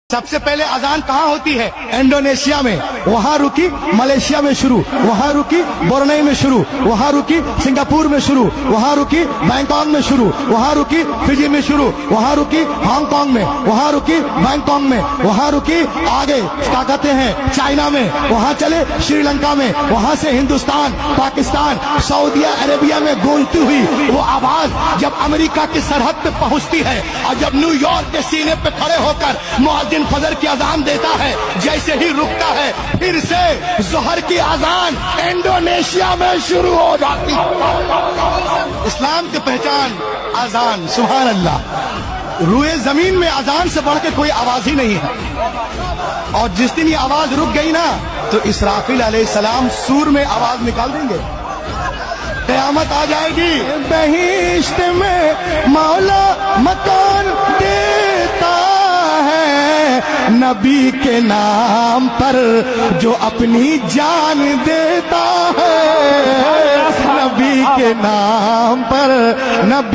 सबसे पहले अजान कहाँ होती है? इंडोनेशिया में, वहाँ रुकी, मलेशिया में शुरू, वहाँ रुकी, बोर्नई में शुरू, वहाँ रुकी, सिंगापुर में शुरू, वहाँ रुकी, बैंकॉक में शुरू, वहाँ रुकी, फिजी में शुरू, वहाँ रुकी, हांगकांग में, वहाँ रुकी, बैंकॉक में, वहाँ रुकी, आगे क्या कहते हैं चाइना में, वहाँ चले श्रीलंका में, वहाँ से हिंदुस्तान, पाकिस्तान, सऊदी अरेबिया में गूंजती हुई वो आवाज जब अमेरिका की सरहद पे पहुंचती है और जब न्यूयॉर्क के सीने पे खड़े होकर मुअज्जिन फजर की अजान देता है, जैसे ही रुकता है फिर से ज़ोहर की अजान इंडोनेशिया में शुरू हो जाती है। इस्लाम की पहचान अजान, सुभान अल्लाह। रूए जमीन में अजान से बढ़ के कोई आवाज ही नहीं है। और जिस दिन ये आवाज रुक गई ना तो इसराफिल अलैहिस्सलाम सूर में आवाज निकाल देंगे, क़यामत आ जाएगी। बहिश्त में मौला मकान देता है नबी के नाम पर जो अपनी जान देता है, नबी के नाम पर नबी